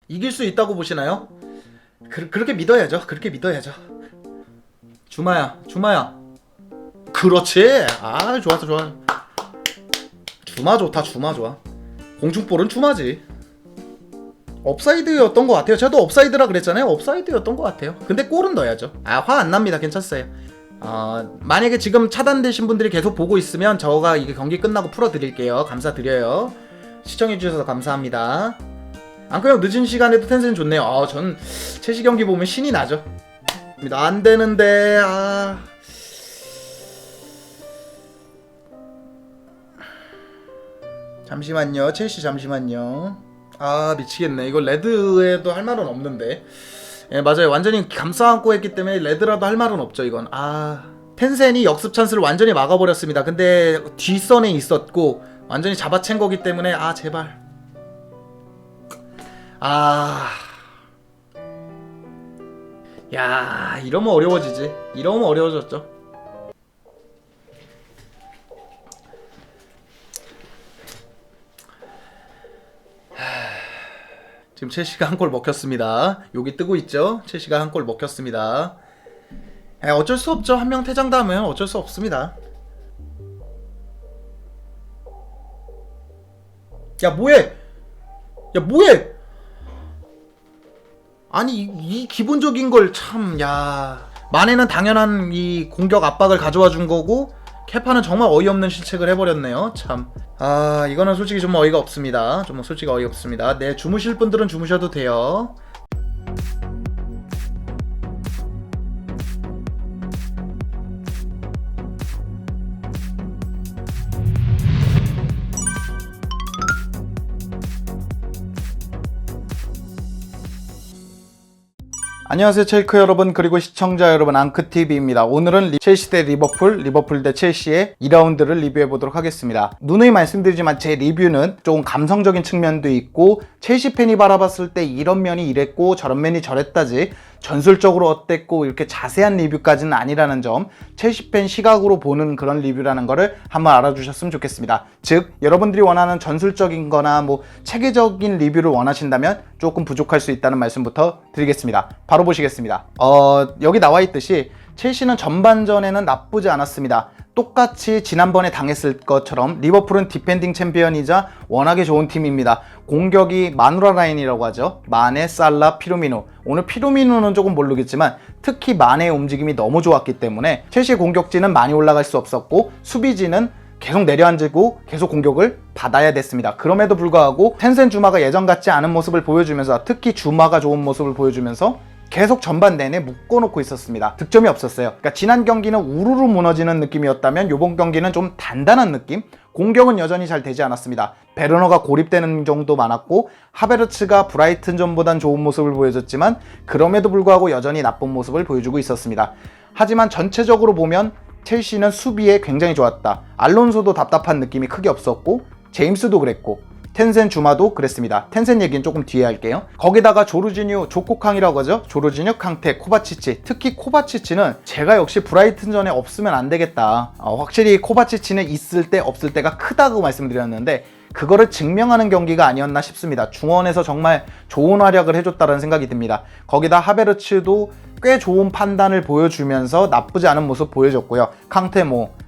이길 수 있다고 보시나요? 그렇게 믿어야죠. 그렇게 믿어야죠. 주마야, 주마야. 그렇지. 아, 좋았어, 좋아. 주마 좋다, 주마 좋아. 공중볼은 주마지. 업사이드였던 것 같아요. 저도 업사이드라 그랬잖아요. 업사이드였던 것 같아요. 근데 골은 넣어야죠. 아, 화 안 납니다. 괜찮았어요. 만약에 지금 차단되신 분들이 계속 보고 있으면 저가 이게 경기 끝나고 풀어드릴게요. 감사드려요. 시청해주셔서 감사합니다. 앙크형 늦은 시간에도 텐션 좋네요. 전 채시 경기 보면 신이 나죠. 안 되는데, 잠시만요. 첼시 잠시만요. 미치겠네. 이거 레드에도 할 말은 없는데. 예, 맞아요. 완전히 감싸안고 했기 때문에 레드라도 할 말은 없죠, 이건. 텐센이 역습 찬스를 완전히 막아버렸습니다. 근데 뒷선에 있었고 완전히 잡아챈 거기 때문에 제발. 야, 이러면 어려워지지. 이러면 어려워졌죠. 지금 첼시가 한 골 먹혔습니다. 여기 뜨고 있죠? 첼시가 한 골 먹혔습니다. 어쩔 수 없죠. 한 명 퇴장당하면 어쩔 수 없습니다. 야, 뭐해? 야, 뭐해? 아니, 이 기본적인 걸 참, 마네는 당연한 이 공격 압박을 가져와 준 거고 케파는 정말 어이없는 실책을 해버렸네요. 참. 이거는 솔직히 좀 어이가 없습니다. 좀 솔직히 어이가 없습니다. 네, 주무실 분들은 주무셔도 돼요. 안녕하세요, 첼크 여러분, 그리고 시청자 여러분, 앙크TV입니다. 오늘은 첼시 대 리버풀, 리버풀 대 첼시의 2라운드를 리뷰해보도록 하겠습니다. 누누이 말씀드리지만 제 리뷰는 조금 감성적인 측면도 있고 첼시 팬이 바라봤을 때 이런 면이 이랬고 저런 면이 저랬다지 전술적으로 어땠고 이렇게 자세한 리뷰까지는 아니라는 점, 첼시 팬 시각으로 보는 그런 리뷰라는 거를 한번 알아주셨으면 좋겠습니다. 즉, 여러분들이 원하는 전술적인 거나 체계적인 리뷰를 원하신다면 조금 부족할 수 있다는 말씀부터 드리겠습니다. 바로 보시겠습니다. 여기 나와 있듯이 첼시는 전반전에는 나쁘지 않았습니다. 똑같이 지난번에 당했을 것처럼 리버풀은 디펜딩 챔피언이자 워낙에 좋은 팀입니다. 공격이 마누라 라인이라고 하죠. 마네, 살라, 피르미누. 오늘 피르미누는 조금 모르겠지만 특히 마네의 움직임이 너무 좋았기 때문에 첼시의 공격진은 많이 올라갈 수 없었고 수비진은 계속 내려앉고 계속 공격을 받아야 됐습니다. 그럼에도 불구하고 텐센 주마가 예전 같지 않은 모습을 보여주면서, 특히 주마가 좋은 모습을 보여주면서 계속 전반 내내 묶어놓고 있었습니다. 득점이 없었어요. 그러니까 지난 경기는 우르르 무너지는 느낌이었다면 이번 경기는 좀 단단한 느낌? 공격은 여전히 잘 되지 않았습니다. 베르너가 고립되는 정도 많았고 하베르츠가 브라이튼전보단 좋은 모습을 보여줬지만 그럼에도 불구하고 여전히 나쁜 모습을 보여주고 있었습니다. 하지만 전체적으로 보면 첼시는 수비에 굉장히 좋았다. 알론소도 답답한 느낌이 크게 없었고 제임스도 그랬고 텐센 주마도 그랬습니다. 텐센 얘기는 조금 뒤에 할게요. 거기다가 조르지뉴, 조코캉이라고 하죠. 조르지뉴, 캉테, 코바치치. 특히 코바치치는 제가 역시 브라이튼전에 없으면 안 되겠다. 확실히 코바치치는 있을 때 없을 때가 크다고 말씀드렸는데 그거를 증명하는 경기가 아니었나 싶습니다. 중원에서 정말 좋은 활약을 해줬다는 생각이 듭니다. 거기다 하베르츠도 꽤 좋은 판단을 보여주면서 나쁘지 않은 모습 보여줬고요. 캉테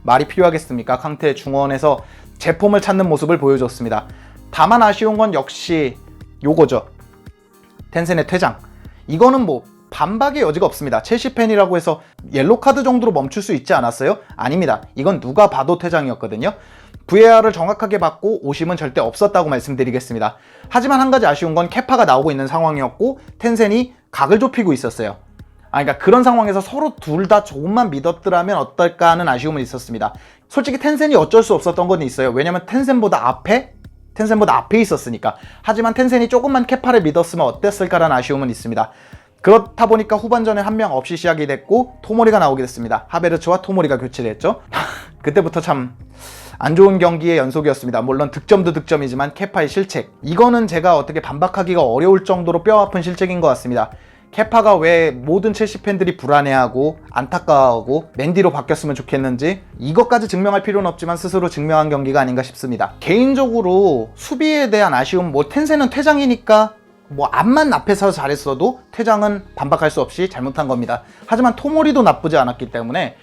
말이 필요하겠습니까? 캉테 중원에서 제폼을 찾는 모습을 보여줬습니다. 다만 아쉬운 건 역시 요거죠. 텐센의 퇴장. 이거는 반박의 여지가 없습니다. 첼시 팬이라고 해서 옐로 카드 정도로 멈출 수 있지 않았어요? 아닙니다. 이건 누가 봐도 퇴장이었거든요. VAR을 정확하게 받고 오심은 절대 없었다고 말씀드리겠습니다. 하지만 한 가지 아쉬운 건 케파가 나오고 있는 상황이었고 텐센이 각을 좁히고 있었어요. 그러니까 그런 상황에서 서로 둘 다 조금만 믿었더라면 어떨까 하는 아쉬움은 있었습니다. 솔직히 텐센이 어쩔 수 없었던 건 있어요. 왜냐면 텐센보다 앞에 있었으니까. 하지만 텐센이 조금만 케파를 믿었으면 어땠을까라는 아쉬움은 있습니다. 그렇다 보니까 후반전에 한 명 없이 시작이 됐고 토모리가 나오게 됐습니다. 하베르츠와 토모리가 교체를 했죠. 그때부터 참 안 좋은 경기의 연속이었습니다. 물론 득점도 득점이지만 케파의 실책, 이거는 제가 어떻게 반박하기가 어려울 정도로 뼈아픈 실책인 것 같습니다. 케파가 왜 모든 첼시 팬들이 불안해하고 안타까워하고 맨디로 바뀌었으면 좋겠는지 이것까지 증명할 필요는 없지만 스스로 증명한 경기가 아닌가 싶습니다. 개인적으로 수비에 대한 아쉬움, 텐센은 퇴장이니까 뭐 앞만 앞에서 잘했어도 퇴장은 반박할 수 없이 잘못한 겁니다. 하지만 토모리도 나쁘지 않았기 때문에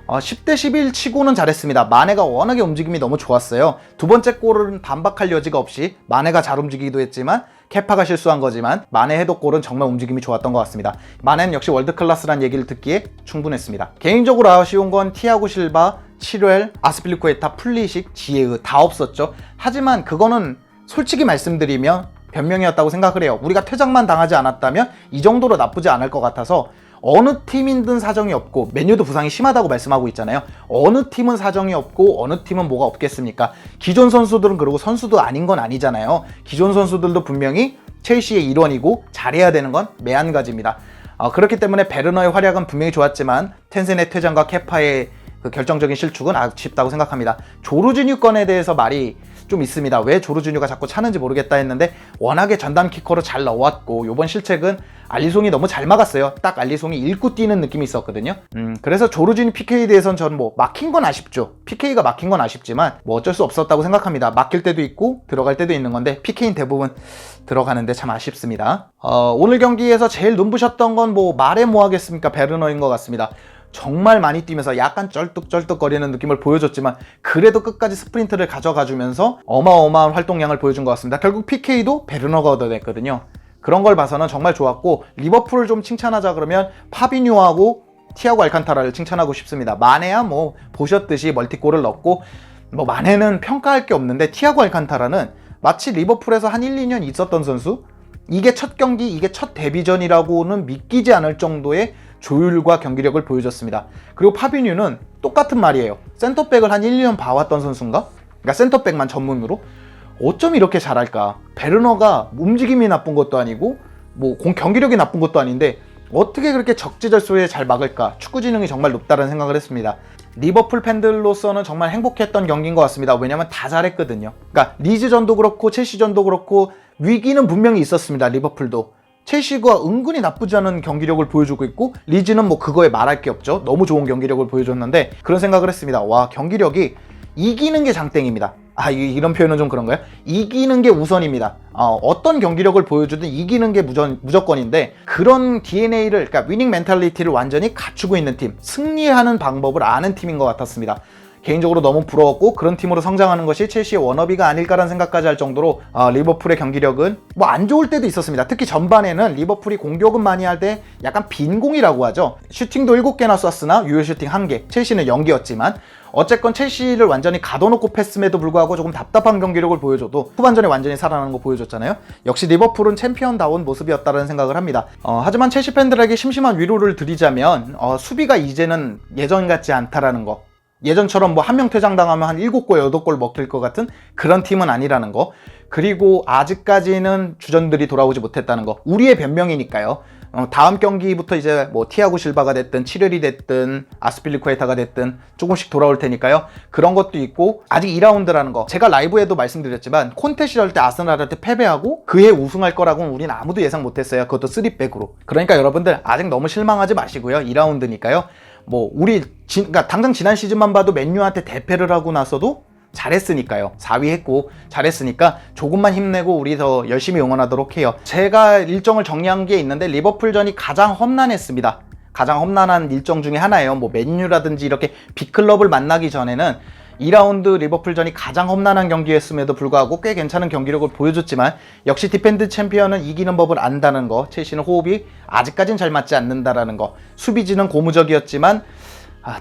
10대 11 치고는 잘했습니다. 마네가 워낙에 움직임이 너무 좋았어요. 두 번째 골은 반박할 여지가 없이 마네가 잘 움직이기도 했지만 케파가 실수한 거지만 마네 헤더골은 정말 움직임이 좋았던 것 같습니다. 마네는 역시 월드클래스란 얘기를 듣기에 충분했습니다. 개인적으로 아쉬운 건 티아고 실바, 치렐, 아스필리쿠에타, 플리식, 지에으 다 없었죠. 하지만 그거는 솔직히 말씀드리면 변명이었다고 생각을 해요. 우리가 퇴장만 당하지 않았다면 이 정도로 나쁘지 않을 것 같아서 어느 팀이든 사정이 없고, 맨유도 부상이 심하다고 말씀하고 있잖아요. 어느 팀은 사정이 없고 어느 팀은 뭐가 없겠습니까? 기존 선수들은 그러고 선수도 아닌 건 아니잖아요. 기존 선수들도 분명히 첼시의 일원이고 잘해야 되는 건 매한가지입니다. 그렇기 때문에 베르너의 활약은 분명히 좋았지만 텐센의 퇴장과 케파의 그 결정적인 실축은 아쉽다고 생각합니다. 조르지뉴 건에 대해서 말이 좀 있습니다. 왜 조르지뉴가 자꾸 차는지 모르겠다 했는데 워낙에 전담 키커로 잘 넣어왔고, 요번 실책은 알리송이 너무 잘 막았어요. 딱 알리송이 읽고 뛰는 느낌이 있었거든요. 그래서 조르지뉴 PK에 대해서는 저는 뭐 막힌 건 아쉽죠. PK가 막힌 건 아쉽지만 뭐 어쩔 수 없었다고 생각합니다. 막힐 때도 있고 들어갈 때도 있는 건데 PK는 대부분 들어가는데 참 아쉽습니다. 오늘 경기에서 제일 눈부셨던 건 뭐 말해 뭐 하겠습니까? 베르너인 것 같습니다. 정말 많이 뛰면서 약간 쩔뚝쩔뚝거리는 느낌을 보여줬지만 그래도 끝까지 스프린트를 가져가주면서 어마어마한 활동량을 보여준 것 같습니다. 결국 PK도 베르너가 얻어냈거든요. 그런 걸 봐서는 정말 좋았고, 리버풀을 좀 칭찬하자 그러면 파비뉴하고 티아고 알칸타라를 칭찬하고 싶습니다. 마네야 뭐 보셨듯이 멀티골을 넣고, 뭐 마네는 평가할 게 없는데 티아고 알칸타라는 마치 리버풀에서 한 1, 2년 있었던 선수, 이게 첫 경기, 이게 첫 데뷔전이라고는 믿기지 않을 정도의 조율과 경기력을 보여줬습니다. 그리고 파비뉴는 똑같은 말이에요. 센터백을 한 1, 2년 봐왔던 선수인가? 그러니까 센터백만 전문으로? 어쩜 이렇게 잘할까? 베르너가 움직임이 나쁜 것도 아니고 뭐 경기력이 나쁜 것도 아닌데 어떻게 그렇게 적재적소에 잘 막을까? 축구 지능이 정말 높다는 생각을 했습니다. 리버풀 팬들로서는 정말 행복했던 경기인 것 같습니다. 왜냐면 다 잘했거든요. 그러니까 리즈전도 그렇고 첼시전도 그렇고 위기는 분명히 있었습니다. 리버풀도. 첼시가 은근히 나쁘지 않은 경기력을 보여주고 있고, 리즈는 뭐 그거에 말할 게 없죠. 너무 좋은 경기력을 보여줬는데 그런 생각을 했습니다. 와, 경기력이 이기는 게 장땡입니다. 이런 표현은 좀 그런가요? 이기는 게 우선입니다. 어떤 경기력을 보여주든 이기는 게 무조건인데, 그런 DNA를, 그러니까 위닝 멘탈리티를 완전히 갖추고 있는 팀, 승리하는 방법을 아는 팀인 것 같았습니다. 개인적으로 너무 부러웠고, 그런 팀으로 성장하는 것이 첼시의 워너비가 아닐까라는 생각까지 할 정도로 리버풀의 경기력은 뭐 안 좋을 때도 있었습니다. 특히 전반에는 리버풀이 공격은 많이 할 때 약간 빈공이라고 하죠. 슈팅도 7개나 쐈으나 유효 슈팅 1개, 첼시는 0개였지만 어쨌건 첼시를 완전히 가둬놓고 패스임에도 불구하고 조금 답답한 경기력을 보여줘도 후반전에 완전히 살아나는 거 보여줬잖아요. 역시 리버풀은 챔피언다운 모습이었다는 생각을 합니다. 하지만 첼시 팬들에게 심심한 위로를 드리자면 수비가 이제는 예전 같지 않다라는 거. 예전처럼 뭐 한 명 퇴장당하면 한 7골, 8골 먹힐 것 같은 그런 팀은 아니라는 거. 그리고 아직까지는 주전들이 돌아오지 못했다는 거. 우리의 변명이니까요. 다음 경기부터 이제 뭐 티아고 실바가 됐든 치렐이 됐든 아스필리쿠에타가 됐든 조금씩 돌아올 테니까요. 그런 것도 있고, 아직 2라운드라는 거. 제가 라이브에도 말씀드렸지만 콘테 시절 때 아스날한테 패배하고 그해 우승할 거라고는 우리는 아무도 예상 못했어요. 그것도 3백으로. 그러니까 여러분들 아직 너무 실망하지 마시고요. 2라운드니까요. 뭐 그러니까 당장 지난 시즌만 봐도 맨유한테 대패를 하고 나서도 잘했으니까요. 4위 했고 잘했으니까 조금만 힘내고 우리 더 열심히 응원하도록 해요. 제가 일정을 정리한 게 있는데 리버풀전이 가장 험난했습니다. 가장 험난한 일정 중에 하나예요. 뭐 맨유라든지 이렇게 빅클럽을 만나기 전에는 2라운드 리버풀전이 가장 험난한 경기였음에도 불구하고 꽤 괜찮은 경기력을 보여줬지만, 역시 디펜드 챔피언은 이기는 법을 안다는 거, 첼시는 호흡이 아직까진 잘 맞지 않는다라는 거, 수비진은 고무적이었지만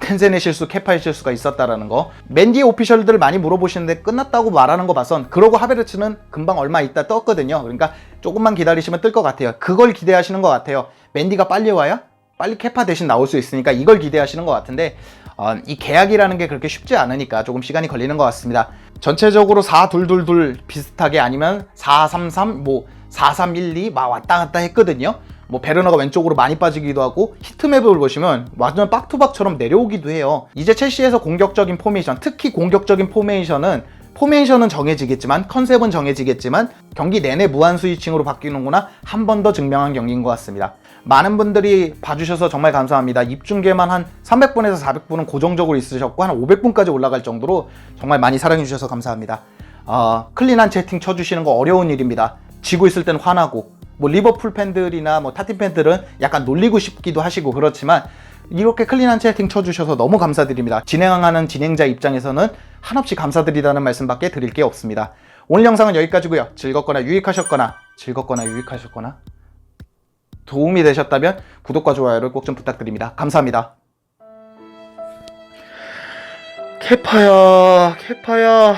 텐센의 실수, 케파의 실수가 있었다라는 거. 맨디의 오피셜들 많이 물어보시는데 끝났다고 말하는 거 봐선, 그러고 하베르츠는 금방 얼마 있다 떴거든요. 그러니까 조금만 기다리시면 뜰 것 같아요. 그걸 기대하시는 것 같아요. 맨디가 빨리 와야 빨리 케파 대신 나올 수 있으니까 이걸 기대하시는 것 같은데, 이 계약이라는 게 그렇게 쉽지 않으니까 조금 시간이 걸리는 것 같습니다. 전체적으로 4-2-2-2 비슷하게, 아니면 4-3-3, 뭐 4-3-1-2 막 왔다 갔다 했거든요. 뭐 베르너가 왼쪽으로 많이 빠지기도 하고, 히트맵을 보시면 완전 박투박처럼 내려오기도 해요. 이제 첼시에서 공격적인 포메이션, 특히 공격적인 포메이션은 정해지겠지만, 컨셉은 정해지겠지만 경기 내내 무한 스위칭으로 바뀌는구나 한 번 더 증명한 경기인 것 같습니다. 많은 분들이 봐주셔서 정말 감사합니다. 입중계만 한 300분에서 400분은 고정적으로 있으셨고 한 500분까지 올라갈 정도로 정말 많이 사랑해주셔서 감사합니다. 클린한 채팅 쳐주시는 거 어려운 일입니다. 지고 있을 땐 화나고 뭐 리버풀 팬들이나 뭐 타팀 팬들은 약간 놀리고 싶기도 하시고 그렇지만 이렇게 클린한 채팅 쳐주셔서 너무 감사드립니다. 진행하는 진행자 입장에서는 한없이 감사드리다는 말씀밖에 드릴 게 없습니다. 오늘 영상은 여기까지고요. 즐겁거나 유익하셨거나 도움이 되셨다면 구독과 좋아요를 꼭 좀 부탁드립니다. 감사합니다. 케파야